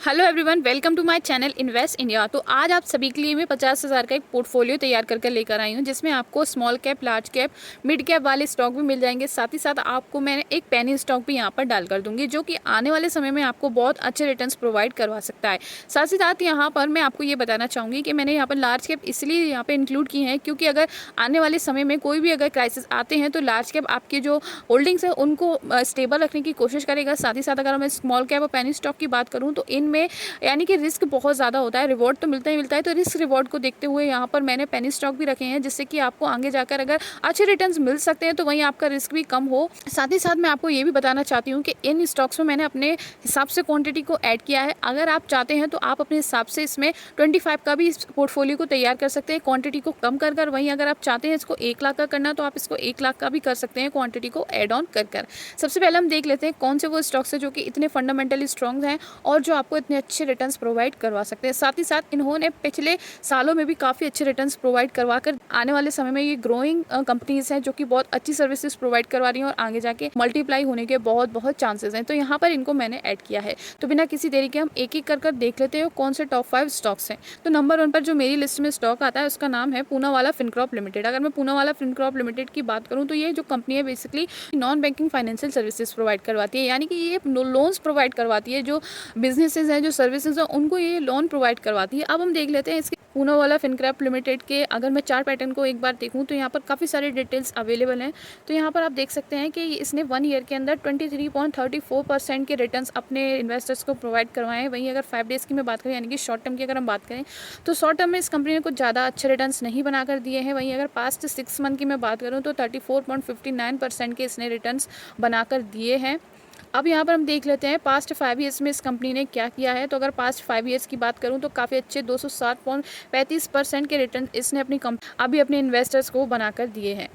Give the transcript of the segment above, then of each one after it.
Hello everyone, welcome to my channel invest India. तो आज आप सभी के लिए मैं 50,000 का एक पोर्टफोलियो तैयार करके लेकर आई हूँ, जिसमें आपको small cap, large cap, mid cap वाले स्टॉक भी मिल जाएंगे। साथ ही साथ आपको मैं एक पेनी स्टॉक भी यहाँ पर डाल कर दूंगी, जो कि आने वाले समय में आपको बहुत अच्छे रिटर्न्स प्रोवाइड करवा सकता है। साथ ही साथ यहाँ पर मैं आपको ये बताना चाहूँगी कि मैंने यहाँ पर लार्ज कैप इसलिए यहाँ पर इंक्लूड की है, क्योंकि अगर आने वाले समय में कोई भी अगर क्राइसिस आते हैं तो लार्ज कैप आपके जो होल्डिंग्स है उनको स्टेबल रखने की कोशिश करेगा। साथ ही साथ अगर मैं स्मॉल कैप और पेनी स्टॉक की बात करूँ तो इनमें यानी कि रिस्क बहुत ज़्यादा होता है, रिवॉर्ड तो मिलता ही मिलता है। तो रिस्क रिवॉर्ड को देखते हुए यहाँ पर मैंने पेनी स्टॉक भी रखे हैं, जिससे कि आपको आगे जाकर अगर अच्छे रिटर्न्स मिल सकते हैं तो वहीं आपका रिस्क भी कम हो। साथ ही साथ मैं आपको ये भी बताना चाहती हूँ कि इन स्टॉक्स में मैंने अपने हिसाब से क्वांटिटी को ऐड किया है। अगर आप चाहते हैं तो आप अपने हिसाब से इसमें 25 का भी इस पोर्टफोलियो को तैयार कर सकते हैं, क्वांटिटी को कम कर कर। वहीं अगर आप चाहते हैं इसको 1 लाख का करना तो आप इसको 1 लाख का भी कर सकते हैं, क्वांटिटी को ऐड ऑन कर कर। सबसे पहले हम देख लेते हैं कौन से वो स्टॉक्स है जो कि इतने फंडामेंटली स्ट्रॉन्ग हैं और जो आपको इतने अच्छे रिटर्न्स प्रोवाइड करवा सकते हैं। साथ ही साथ इन्होंने पिछले सालों में भी काफ़ी अच्छे रिटर्न्स प्रोवाइड करवा कर आने वाले समय में ये ग्रोइंग कंपनीज हैं, जो कि बहुत अच्छी सर्विसेज प्रोवाइड करवा रही हैं और आगे जाके मल्टीप्लाई होने के बहुत बहुत चांसेस हैं। तो यहाँ पर इनको मैंने ऐड किया है। तो बिना किसी देरी के हम एक एक कर देख लेते हैं कौन से टॉप 5 स्टॉक्स हैं। तो नंबर 1 पर जो मेरी लिस्ट में स्टॉक आता है उसका नाम है पूनावाला फिनकॉर्प लिमिटेड। अगर मैं पूनावाला फिनकॉर्प लिमिटेड की बात करूँ तो ये जो कंपनी है basically non banking financial services provide करवाती है, यानी कि ये लोन्स प्रोवाइड करवाती है। जो बिजनेसेस हैं, जो सर्विसेज हैं, उनको ये लोन प्रोवाइड करवाती है। अब हम देख लेते हैं इसके पूनावाला फिनकॉर्प लिमिटेड के अगर मैं चार्ट पैटर्न को एक बार देखूं तो यहाँ पर काफ़ी सारे डिटेल्स अवेलेबल हैं। तो यहाँ पर आप देख सकते हैं कि इसने 1 ईयर के अंदर 23.34% के रिटर्न्स अपने इन्वेस्टर्स को प्रोवाइड करवाए हैं। वहीं अगर 5 डेज़ की मैं बात करें, यानी कि शॉर्ट टर्म की अगर हम बात करें तो शॉर्ट टर्म में इस कंपनी ने कुछ ज़्यादा अच्छे रिटर्न्स नहीं बनाकर दिए हैं। वहीं अगर पास्ट 6 मंथ की मैं बात करूँ तो 34.59% के इसने रिटर्न्स बनाकर दिए हैं। अब यहाँ पर हम देख लेते हैं पास्ट 5 ईयर्स में इस कंपनी ने क्या किया है। तो अगर पास्ट 5 ईयर्स की बात करूँ तो काफ़ी अच्छे 207.35% के रिटर्न इसने अभी अपने इन्वेस्टर्स को बनाकर दिए हैं।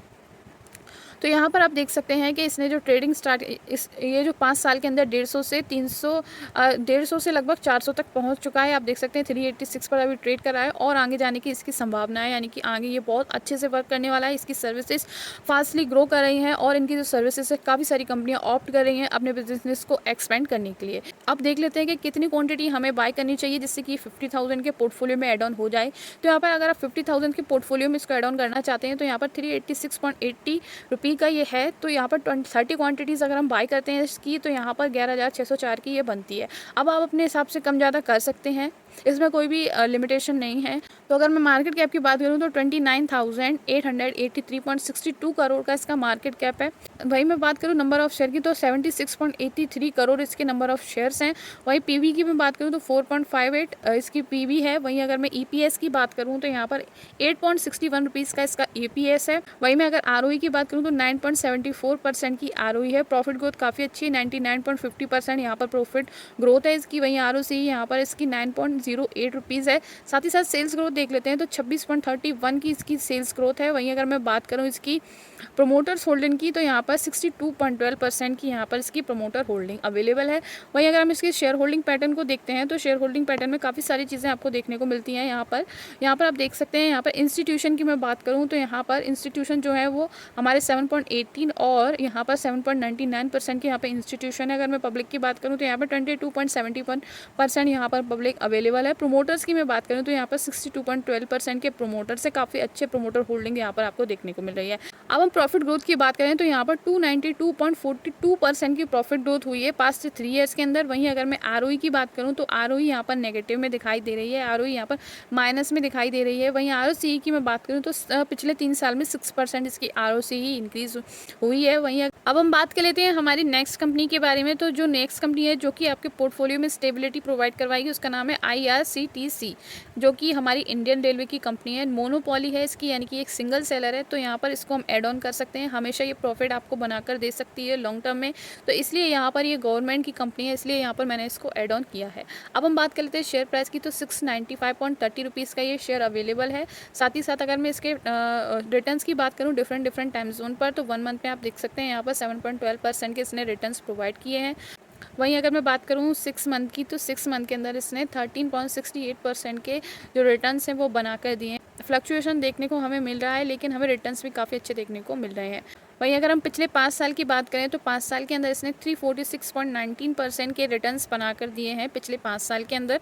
तो यहाँ पर आप देख सकते हैं कि इसने जो ट्रेडिंग स्टार्ट ये जो 5 साल के अंदर 150 से लगभग 400 तक पहुँच चुका है। आप देख सकते हैं 386 पर अभी ट्रेड कर रहा है और आगे जाने की इसकी संभावना है, यानी कि आगे ये बहुत अच्छे से वर्क करने वाला है। इसकी सर्विसेज फास्टली ग्रो कर रही हैं और इनकी जो सर्विसेज है काफ़ी सारी कंपनियाँ ऑप्ट कर रही हैं अपने बिजनेस को एक्सपेंड करने के लिए। अब देख लेते हैं कि कितनी क्वांटिटी हमें बाय करनी चाहिए जिससे कि 50,000 के पोर्टफोलियो में एड ऑन हो जाए। तो यहाँ पर अगर आप 50,000 के पोर्टफोलियो में इसको एड ऑन करना चाहते हैं तो यहाँ पर 386.80 रुपये का ये है। तो यहाँ पर 30 क्वांटिटीज़ अगर हम बाय करते हैं इसकी तो यहाँ पर 11,604 की ये बनती है। अब आप अपने हिसाब से कम ज़्यादा कर सकते हैं, इसमें कोई भी लिमिटेशन नहीं है। तो अगर मैं मार्केट कैप की बात करूँ तो 29,883.62 करोड़ का इसका मार्केट कैप है। वहीं मैं बात करूँ नंबर ऑफ शेयर की तो 76.83 करोड़ इसके नंबर ऑफ शेयर्स हैं। वहीं पीवी की मैं बात करूँ तो 4.58 इसकी पीवी है। वहीं अगर मैं ईपीएस की बात करूँ तो यहाँ पर 8.61 रुपीज़ का इसका ईपीएस है। वहीं मैं अगर आरओई की बात करूँ तो 9.74% की आरओई है। प्रॉफिट ग्रोथ काफ़ी अच्छी है, 99.50% यहाँ पर प्रॉफिट ग्रोथ है इसकी। वहीं आरओसी यहाँ पर इसकी 9.08 रुपीज़ है। साथ ही साथ सेल्स ग्रोथ देख लेते हैं तो 26.31 की इसकी सेल्स ग्रोथ है। वहीं अगर मैं बात करूँ इसकी प्रमोटर्स होल्डिंग की तो यहाँ पर 62.12% की यहाँ पर इसकी प्रमोटर होल्डिंग अवेलेबल है। वहीं अगर हम इसके शेयर होल्डिंग पैटर्न को देखते हैं तो शेयर होल्डिंग पैटर्न में काफ़ी सारी चीज़ें आपको देखने को मिलती हैं। यहाँ पर आप देख सकते हैं, यहाँ पर इंस्टीट्यूशन की मैं बात करूँ तो यहाँ पर इंस्टीट्यूशन जो है वो हमारे 7.18 और यहाँ पर 7.99% के यहाँ पर इंस्टीट्यूशन है। अगर मैं पब्लिक की बात करूँ तो यहाँ पर 22.71% यहाँ पर पब्लिक अवेलेबल है। प्रोमोटर्स की मैं बात करूँ तो यहाँ पर 62.12% के प्रोमोटर्स से काफ़ी अच्छे प्रोमोटर होल्डिंग यहाँ पर आपको देखने को मिल रही है। अब हम प्रॉफिट ग्रोथ की बात करें तो यहाँ पर 292.42% की प्रॉफिट ग्रोथ हुई है पास्ट 3 ईयर्स के अंदर। वहीं अगर मैं आरओई की बात करूँ तो आरओई यहाँ पर नेगेटिव में दिखाई दे रही है, आरओई यहाँ पर माइनस में दिखाई दे रही है। वहीं आरओसी की मैं बात करूँ तो पिछले 3 साल में 6% इसकी आरओसी ही इंक्रीज हुई है। वहीं अब हम बात कर लेते हैं हमारी नेक्स्ट कंपनी के बारे में। तो जो नेक्स्ट कंपनी है जो कि आपके पोर्टफोलियो में स्टेबिलिटी प्रोवाइड करवाएगी उसका नाम है IRCTC, जो कि हमारी इंडियन रेलवे की कंपनी है। मोनोपोली है इसकी, यानी कि एक सिंगल सेलर है। तो यहाँ पर इसको हम एड ऑन कर सकते हैं, हमेशा ये प्रॉफिट आपको बनाकर दे सकती है लॉन्ग टर्म में। तो इसलिए यहाँ पर ये गवर्नमेंट की कंपनी है, इसलिए यहाँ पर मैंने इसको एड ऑन किया है। अब हम बात कर लेते हैं शेयर प्राइस की तो 695.30 रुपीज़ का ये शेयर अवेलेबल है। साथ ही साथ अगर मैं इसके रिटर्न्स की बात करूँ डिफरेंट टाइम जोन पर तो 1 मंथ में आप देख सकते हैं यहाँ पर 7.12% के इसने रिटर्न्स प्रोवाइड किए हैं। वहीं अगर मैं बात करूँ 6 मंथ की तो 6 मंथ के अंदर इसने 13.68% के जो रिटर्न्स हैं वो बनाकर दिए हैं। फ्लक्चुएशन देखने को हमें मिल रहा है लेकिन हमें रिटर्न्स भी काफ़ी अच्छे देखने को मिल रहे हैं। वहीं अगर हम पिछले 5 साल की बात करें तो 5 साल के अंदर इसने 346.19% के रिटर्न्स बनाकर दिए हैं पिछले 5 साल के अंदर।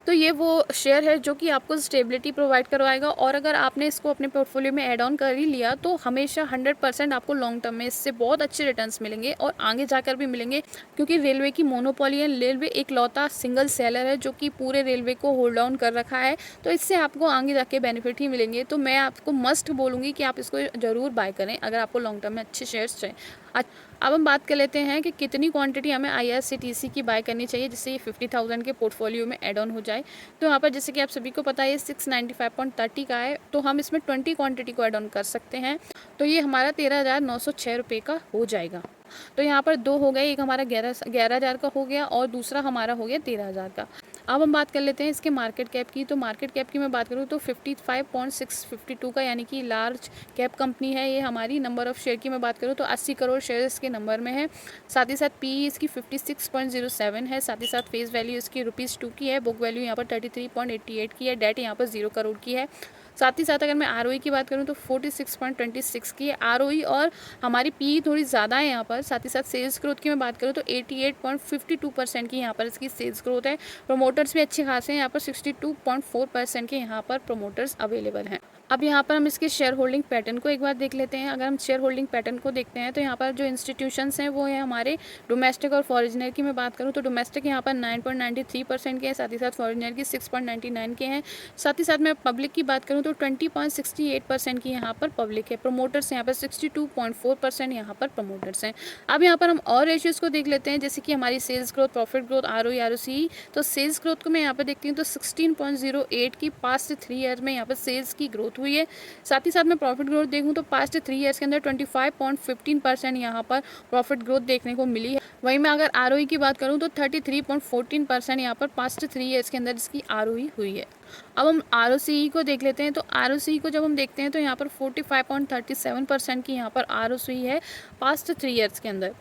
तो ये वो शेयर है जो कि आपको स्टेबिलिटी प्रोवाइड करवाएगा, और अगर आपने इसको अपने पोर्टफोलियो में ऐड ऑन कर ही लिया तो हमेशा 100% आपको लॉन्ग टर्म में इससे बहुत अच्छे रिटर्न्स मिलेंगे और आगे जाकर भी मिलेंगे, क्योंकि रेलवे की मोनोपोली है। रेलवे एक लौता सिंगल सेलर है जो कि पूरे रेलवे को होल्ड ऑन कर रखा है, तो इससे आपको आगे जाके बेनिफिट ही मिलेंगे। तो मैं आपको मस्ट बोलूँगी कि आप इसको ज़रूर बाय करें अगर आपको लॉन्ग टर्म में अच्छे शेयर्स चाहिए। अब हम बात कर लेते हैं कि कितनी क्वांटिटी हमें IRCTC की बाय करनी चाहिए जिससे ये 50,000 के पोर्टफोलियो में ऐड ऑन हो जाए। तो यहाँ पर जैसे कि आप सभी को पता है 695.30 का है, तो हम इसमें 20 क्वांटिटी को ऐड ऑन कर सकते हैं, तो ये हमारा 13,906 रुपये का हो जाएगा। तो यहाँ पर दो हो गए, एक हमारा 11,000 का हो गया और दूसरा हमारा हो गया 13,000 का। अब हम बात कर लेते हैं इसके मार्केट कैप की। तो मार्केट कैप की मैं बात करूँ तो 55.652 का, यानी कि लार्ज कैप कंपनी है ये हमारी। नंबर ऑफ शेयर की मैं बात करूँ तो 80 करोड़ शेयर इसके नंबर में है। साथ ही साथ PE इसकी 56.07 है। साथ ही साथ फेस वैल्यू इसकी ₹2 की है। बुक वैल्यू यहाँ पर 33.88 की है। डेट यहाँ पर 0 करोड़ की है। साथ ही साथ अगर मैं ROE की बात करूँ तो 46.26 की है ROE, और हमारी PE थोड़ी ज़्यादा है यहाँ पर। साथ ही साथ सेल्स ग्रोथ की मैं बात करूँ तो 88.52% की यहाँ पर इसकी सेल्स ग्रोथ है। प्रमोटर्स भी अच्छे खासे हैं, यहाँ पर 62.4% के यहाँ पर प्रमोटर्स अवेलेबल हैं। अब यहाँ पर हम इसके शेयर होल्डिंग पैटर्न को एक बार देख लेते हैं। अगर हम शेयर होल्डिंग पैटर्न को देखते हैं तो यहाँ पर जो इंस्टीट्यूशंस हैं वो है हमारे डोमेस्टिक और फॉरेनर की मैं बात करूँ तो डोमेस्टिक यहाँ पर 9.93% के हैं, साथ ही साथ फॉरेनर की 6.99 के हैं। साथ ही साथ मैं पब्लिक की बात करूँ तो 20.68% की यहाँ पर पब्लिक है। प्रमोटर्स यहाँ पर 62.4% यहाँ पर प्रमोटर्स हैं। अब यहाँ पर हम और रेशियोज़ को देख लेते हैं, जैसे कि हमारी sales growth, profit growth, ROE ROCE। तो सेल्स ग्रोथ को मैं यहाँ पर देखती हूँ तो 16.08 की पास्ट 3 ईयर में यहाँ पर सेल्स की ग्रोथ हुई है। साथ ही साथ मैं प्रॉफिट ग्रोथ देखूँ तो पास्ट 3 ईयर्स के अंदर 25.15% यहाँ पर प्रॉफिट ग्रोथ देखने को मिली है। वहीं मैं अगर ROE की बात करूँ तो 33.14% यहाँ पर पास्ट 3 ईयर्स के अंदर इसकी ROE हुई है। अब हम ROCE को देख लेते हैं। तो ROCE को जब हम देखते हैं तो यहाँ पर 45.37% की यहाँ पर ROCE है पास्ट 3 ईयर्स के अंदर।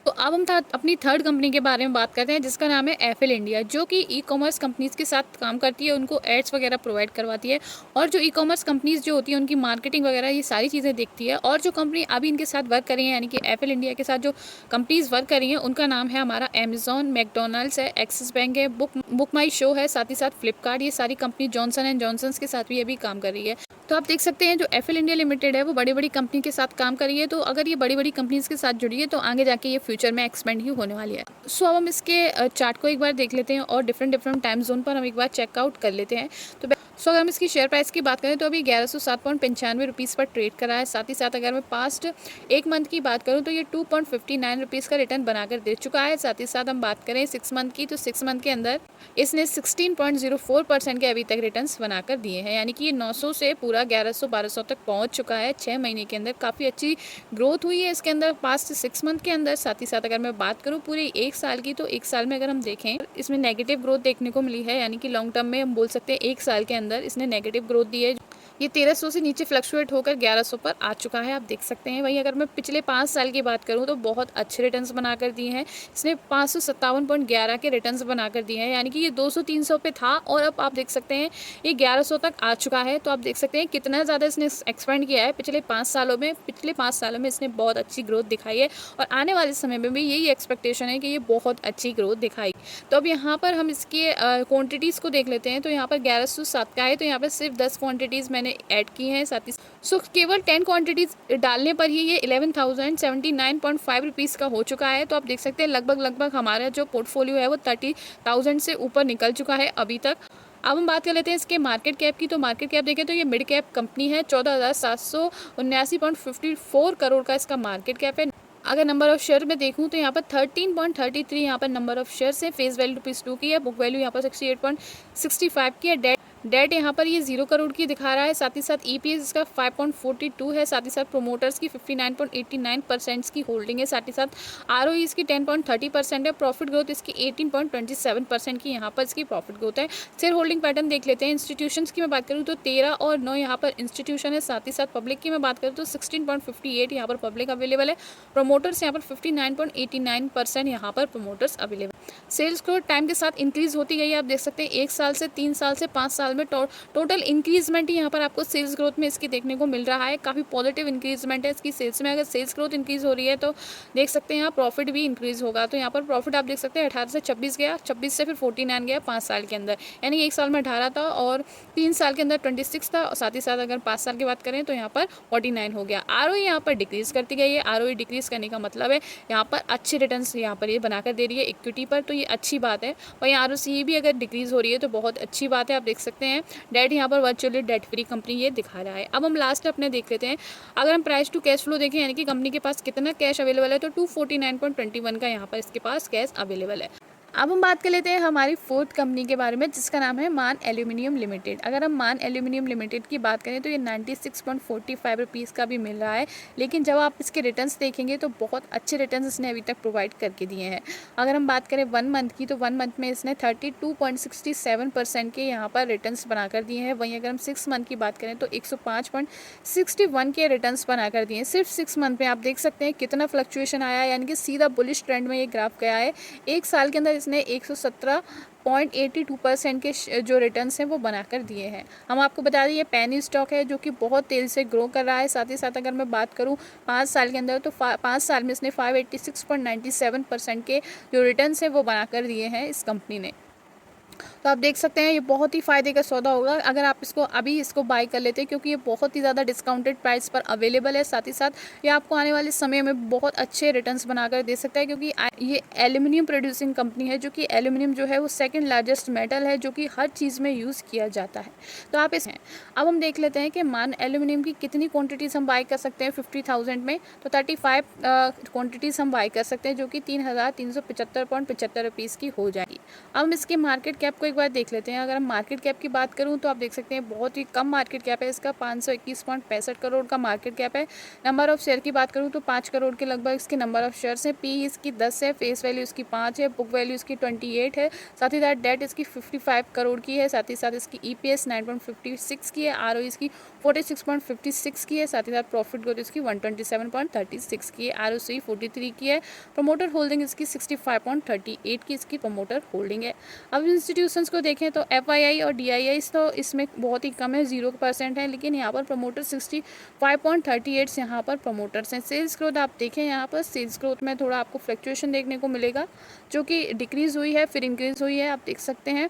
तो अब हम अपनी थर्ड कंपनी के बारे में बात करते हैं जिसका नाम है एफिल इंडिया, जो कि ई-कॉमर्स कंपनीज़ के साथ काम करती है, उनको एड्स वगैरह प्रोवाइड करवाती है, और जो ई-कॉमर्स कंपनीज़ जो होती है उनकी मार्केटिंग वगैरह ये सारी चीज़ें देखती है। और जो कंपनी अभी इनके साथ वर्क कर रही है, यानी कि एफिल इंडिया के साथ जो कंपनीज़ वर्क कर रही हैं उनका नाम है हमारा अमेज़ॉन, मैकडोनल्ड्स है, एक्सिस बैंक है, बुक माई शो है, साथ ही साथ फ्लिपकार्ट। ये सारी कंपनी जॉनसन एंड जॉनसन्स के साथ भी अभी काम कर रही है। तो आप देख सकते हैं जो एफिल इंडिया लिमिटेड है वो बड़ी बड़ी कंपनी के साथ काम कर रही है। तो अगर ये बड़ी बड़ी कंपनीज के साथ जुड़ी है तो आगे जाके ये फ्यूचर में एक्सपेंड ही होने वाली है। सो अब हम इसके चार्ट को एक बार देख लेते हैं और डिफरेंट टाइम जोन पर हम एक बार चेकआउट कर लेते हैं। तो अगर हम इसकी शेयर प्राइस की बात करें तो अभी 1107.95 रुपीज़ पर ट्रेड करा है। साथ ही साथ अगर मैं पास्ट एक मंथ की बात करूं तो ये 2.59 रुपीज़ का रिटर्न बनाकर दे चुका है। साथ ही साथ हम बात करें 6 मंथ की, तो 6 मंथ के अंदर इसने 16.04% के अभी तक रिटर्न्स बनाकर दिए हैं, यानी कि ये 900 से पूरा 1100-1200 तक पहुंच चुका है 6 महीने के अंदर। काफ़ी अच्छी ग्रोथ हुई है इसके अंदर पास्ट 6 मंथ के अंदर। साथ ही साथ अगर मैं बात करूँ पूरे 1 साल की, तो 1 साल में अगर हम देखें इसमें नेगेटिव ग्रोथ देखने को मिली है, यानी कि लॉन्ग टर्म में हम बोल सकते हैं 1 साल के अंदर इसने नेगेटिव ग्रोथ दी है। ये 1300 से नीचे फ्लक्चुएट होकर 1100 पर आ चुका है, आप देख सकते हैं। वहीं अगर मैं पिछले 5 साल की बात करूं तो बहुत अच्छे रिटर्न्स बनाकर दिए हैं। इसने 557.11 के रिटर्न्स बनाकर दिए हैं, यानी कि ये 200-300 पे था और अब आप देख सकते हैं ये 1100 तक आ चुका है। तो आप देख सकते हैं कितना ज़्यादा इसने एक्सपेंड किया है पिछले 5 सालों में। पिछले 5 सालों में इसने बहुत अच्छी ग्रोथ दिखाई है और आने वाले समय में भी यही एक्सपेक्टेशन है कि ये बहुत अच्छी ग्रोथ दिखाई। तो अब यहाँ पर हम इसके क्वान्टिटीज़ को देख लेते हैं। तो यहाँ पर 1107 का है, तो यहाँ पर सिर्फ 10 क्वान्टिटीज़ मैंने ऐड की हैं। साथ ही केवल 10 क्वांटिटीज़ डालने पर ही ये 11,079.5 रुपीज़ का हो चुका है। तो आप देख सकते हैं लगभग हमारा जो पोर्टफोलियो है वो 30,000 से ऊपर निकल चुका है अभी तक। अब हम बात कर लेते हैं इसके मार्केट कैप की। तो मार्केट कैप देखें तो ये मिड कैप कंपनी है, 14,779.54 करोड़ का इसका मार्केट कैप है। अगर नंबर ऑफ शेयर में देखूं तो यहाँ पर 13.33 यहाँ पर नंबर ऑफ शेयर्स है। फेस वैल्यू ₹2 की है। बुक वैल्यू यहाँ पर 68.65 की है। डेट यहाँ पर ये 0 करोड़ की दिखा रहा है। साथ ही साथ EPS इसका 5.42 है। साथ ही साथ प्रोमोटर्स की 59.89% की होल्डिंग है। साथ ही साथ ROE इसकी 10.30% है। प्रॉफिट ग्रोथ इसकी 18.27% की यहाँ पर इसकी प्रॉफिट ग्रोथ है। शेयर होल्डिंग पैटर्न देख लेते हैं। इंस्टीट्यूशंस की मैं बात करूँ तो 13 और 9 यहाँ पर इंस्टीट्यूशन है। साथ ही साथ पब्लिक की मैं बात करूँ तो 16.58 यहाँ पर पब्लिक अवेलेबल है। प्रमोटर्स यहाँ पर 59.89% यहाँ पर promoters available. Sales growth time के साथ इंक्रीज होती गई है। आप देख सकते हैं 1 साल से 3 साल से 5 साल साल में टोटल इंक्रीजमेंट ही यहाँ पर आपको सेल्स ग्रोथ में इसकी देखने को मिल रहा है। काफ़ी पॉजिटिव इंक्रीजमेंट है इसकी सेल्स में। अगर सेल्स ग्रोथ इंक्रीज हो रही है तो देख सकते हैं यहाँ प्रॉफिट भी इंक्रीज होगा। तो यहाँ पर प्रॉफिट आप देख सकते हैं 18 से 26 गया, 26 से फिर 49 गया 5 साल के अंदर, यानी एक साल में 18 था और 3 साल के अंदर 26 था, और साथ ही साथ अगर 5 साल की बात करें तो यहाँ पर 49 हो गया। आरओई यहाँ पर डिक्रीज करती गई है। आरओई डिक्रीज करने का मतलब है यहाँ पर अच्छे रिटर्न्स यहाँ पर ये बनाकर दे रही है इक्विटी पर, तो ये अच्छी बात है। वहीं आरओसीई भी अगर डिक्रीज हो रही है तो बहुत अच्छी बात है। आप देख सकते हैं डेट यहाँ पर वर्चुअली डेट फ्री कंपनी ये दिखा रहा है। अब हम लास्ट अपने देख लेते हैं, अगर हम प्राइस टू कैश फ्लो देखें यानी कि कंपनी के पास कितना कैश अवेलेबल है, तो 249.21 का यहाँ पर इसके पास कैश अवेलेबल है। अब हम बात कर लेते हैं हमारी फोर्थ कंपनी के बारे में, जिसका नाम है मान एल्यूमिनियम लिमिटेड। अगर हम मान एल्यूमिनियम लिमिटेड की बात करें तो ये 96.45 रुपीज़ का भी मिल रहा है, लेकिन जब आप इसके रिटर्न्स देखेंगे तो बहुत अच्छे रिटर्न्स इसने अभी तक प्रोवाइड करके दिए हैं। अगर हम बात करें 1 मंथ की, तो 1 मंथ में इसने 32.67% के यहाँ पर रिटर्न्स बनाकर दिए हैं। वहीं अगर हम 6 मंथ की बात करें तो 105.61 के रिटर्न्स बनाकर दिए हैं सिर्फ 6 मंथ में। आप देख सकते हैं कितना फ्लक्चुएशन आया है, यानी कि सीधा बुलिश ट्रेंड में ये ग्राफ गया है। एक साल के अंदर इसने 117.82% के जो रिटर्न्स हैं वो बनाकर दिए हैं। हम आपको बता दें ये पेनी स्टॉक है जो कि बहुत तेज़ी से ग्रो कर रहा है। साथ ही साथ अगर मैं बात करूं 5 साल के अंदर, तो 5 साल में इसने 586.97% के जो रिटर्न्स हैं वो बनाकर दिए हैं इस कंपनी ने। तो आप देख सकते हैं ये बहुत ही फ़ायदे का सौदा होगा अगर आप इसको बाय कर लेते हैं, क्योंकि ये बहुत ही ज़्यादा डिस्काउंटेड प्राइस पर अवेलेबल है। साथ ही साथ ये आपको आने वाले समय में बहुत अच्छे रिटर्न्स बनाकर दे सकता है, क्योंकि ये एल्यूमिनियम प्रोड्यूसिंग कंपनी है, जो कि एल्यूमिनियम जो है वो सेकंड लार्जेस्ट मेटल है जो कि हर चीज़ में यूज़ किया जाता है। तो आप अब हम देख लेते हैं कि मान एल्यूमिनियम की कितनी क्वान्टिटीज़ हम बाय कर सकते हैं 50,000 में, तो 35 क्वान्टिटीज़ हम बाय कर सकते हैं, जो कि 3,375.75 रुपीज़ की हो जाएगी। अब हम इसकी मार्केट कैप को एक बार देख लेते हैं। अगर हम मार्केट कैप की बात करूं तो आप देख सकते हैं बहुत ही कम मार्केट कैप है इसका, 521.65 करोड़ का मार्केट कैप है। नंबर ऑफ शेयर की बात करूं तो 5 करोड़ के लगभग इसके नंबर ऑफ शेयर्स हैं। पी इसकी 10 है, फेस वैल्यू इसकी 5 है, बुक वैल्यू इसकी 28 है। साथ ही साथ डेट इसकी 55 करोड़ की है। साथ ही साथ इसकी ईपीएस 9.56 की है, आरओई इसकी 46.56 की है। साथ ही साथ प्रॉफिट ग्रोथ इसकी 127.36 की है, आरओसी 43 की है। प्रमोटर होल्डिंग इसकी 65.38 की इसकी प्रमोटर होल्डिंग है। अब इंस्टीट्यूशंस को देखें तो एफआईआई और डीआईआई तो इसमें बहुत ही कम है, 0% है, लेकिन यहाँ पर प्रमोटर 65.38 यहाँ पर प्रमोटर्स हैं। सेल्स ग्रोथ आप देखें, यहाँ पर सेल्स ग्रोथ में थोड़ा आपको फ्लक्चुएशन देखने को मिलेगा, जो कि डिक्रीज हुई है फिर इंक्रीज हुई है, आप देख सकते हैं।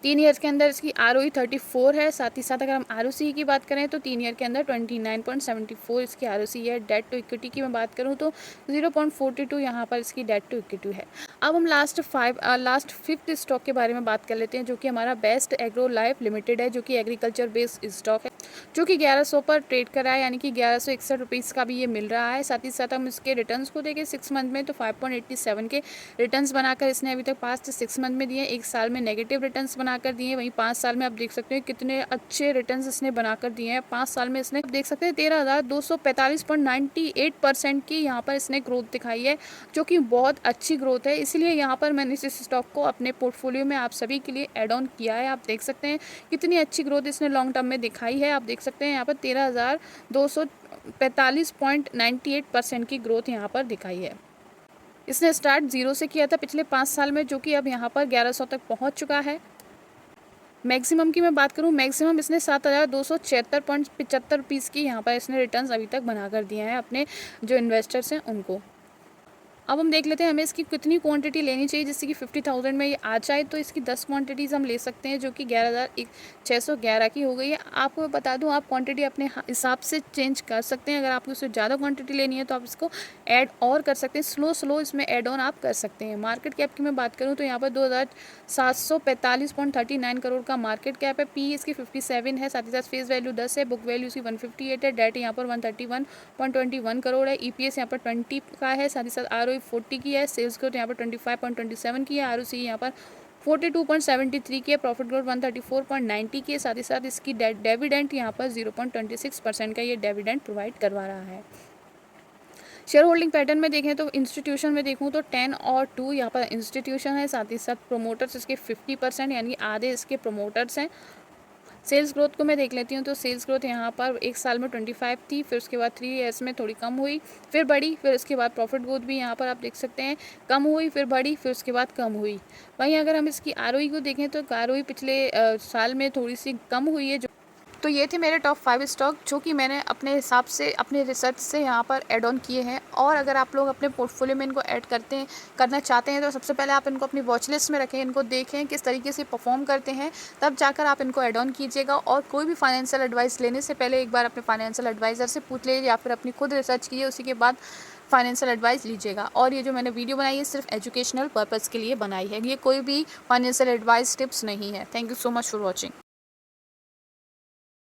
3 ईयर्स के अंदर इसकी आरओई 34 है। साथ ही साथ अगर हम आरओसी की बात करें तो 3 ईयर के अंदर 29.74 इसकी आरओसी है। डेट टू इक्विटी की मैं बात करूं तो 0.42 यहाँ पर इसकी डेट टू इक्विटी है। अब हम लास्ट 5th स्टॉक के बारे में बात कर लेते हैं, जो कि हमारा बेस्ट एग्रो लाइफ लिमिटेड है, जो कि एग्रीकल्चर बेस्ड स्टॉक है, जो कि 1100 पर ट्रेड कर रहा है, यानी कि 1161 रुपीज़ का भी ये मिल रहा है। साथ ही साथ हम इसके रिटर्न्स को देखें 6 मंथ में तो 5.87 के रिटर्न्स बनाकर इसने अभी तक 5 से 6 मंथ में दिए, एक साल में नेगेटिव रिटर्न्स बनाकर दिए। वहीं 5 साल में आप देख सकते हैं कितने अच्छे रिटर्न्स इसने बनाकर दिए हैं। 5 साल में इसने देख सकते हैं 13,245.98% की यहाँ पर इसने ग्रोथ दिखाई है, जो कि बहुत अच्छी ग्रोथ है। इसलिए यहाँ पर मैंने इस स्टॉक को अपने पोर्टफोलियो में आप सभी के लिए एड ऑन किया है। आप देख सकते हैं कितनी अच्छी ग्रोथ इसने लॉन्ग टर्म में दिखाई है। आप देख सकते हैं यहाँ पर 13,245.98% की ग्रोथ यहाँ पर दिखाई है। इसने स्टार्ट 0 से किया था पिछले 5 साल में, जो कि अब यहाँ पर 1100 तक पहुँच चुका है। मैक्सिमम की मैं बात करूँ, मैक्सिमम इसने 7,276.75 रुपीज़ की यहाँ पर इसने रिटर्न्स अभी तक बनाकर दिए हैं अपने जो इन्वेस्टर्स हैं उनको। अब हम देख लेते हैं हमें इसकी कितनी क्वांटिटी लेनी चाहिए जिससे कि 50,000 में ये आ जाए। तो इसकी 10 क्वांटिटीज़ हम ले सकते हैं, जो कि 11,611 की हो गई है। आपको बता दूं, आप क्वांटिटी अपने हिसाब से चेंज कर सकते हैं। अगर आपको इससे ज़्यादा क्वांटिटी लेनी है तो आप इसको ऐड और कर सकते हैं, स्लो इसमें ऐड ऑन आप कर सकते हैं। मार्केट कैप की मैं बात करूँ तो यहाँ पर 2,745.39 करोड़ का मार्केट कैप है। पी इसकी 57 है। साथ ही साथ फेस वैल्यू 10 है, बुक वैल्यू इसकी 158 है, डेट यहाँ पर 131.21 करोड़ है, ईपीएस यहाँ पर 20 का है। साथ ही साथ आरओई 40 की है, सेल्स ग्रोथ यहाँ पर 25.27 की है, आरओसी यहाँ पर 42.73 की है, प्रॉफिट ग्रोथ 134.90 की है। साथ ही साथ इसकी डिविडेंड यहाँ पर 0.26% का ये डिविडेंड प्रोवाइड करवा रहा है। शेयर होल्डिंग पैटर्न में देखें तो इंस्टीट्यूशन में देखूँ तो 10 और 2 यहाँ पर इंस्टीट्यूशन है। साथ ही साथ प्रोमोटर्स इसके 50% यानी आधे इसके प्रोमोटर्स हैं। सेल्स ग्रोथ को मैं देख लेती हूँ, तो सेल्स ग्रोथ यहाँ पर 1 साल में 25 थी, फिर उसके बाद 3 ईयर्स में थोड़ी कम हुई, फिर बढ़ी, फिर उसके बाद प्रॉफिट ग्रोथ भी यहाँ पर आप देख सकते हैं कम हुई, फिर बढ़ी, फिर उसके बाद कम हुई। वहीं अगर हम इसकी आरओई को देखें तो आरओई पिछले साल में थोड़ी सी कम हुई है। तो ये थे मेरे टॉप 5 स्टॉक जो कि मैंने अपने हिसाब से अपने रिसर्च से यहाँ पर ऐड ऑन किए हैं। और अगर आप लोग अपने पोर्टफोलियो में इनको ऐड करना चाहते हैं तो सबसे पहले आप इनको अपनी वॉच लिस्ट में रखें, इनको देखें किस तरीके से परफॉर्म करते हैं, तब जाकर आप इनको ऐड ऑन कीजिएगा। और कोई भी फाइनेंशियल एडवाइस लेने से पहले एक बार अपने फाइनेंशियल एडवाइज़र से पूछ लीजिए या फिर अपनी खुद रिसर्च कीजिए, उसी के बाद फाइनेंशियल एडवाइस लीजिएगा। और ये जो मैंने वीडियो बनाई है सिर्फ एजुकेशनल पर्पज़ के लिए बनाई है, ये कोई भी फाइनेंशियल एडवाइस टिप्स नहीं है। Thank you so much for watching.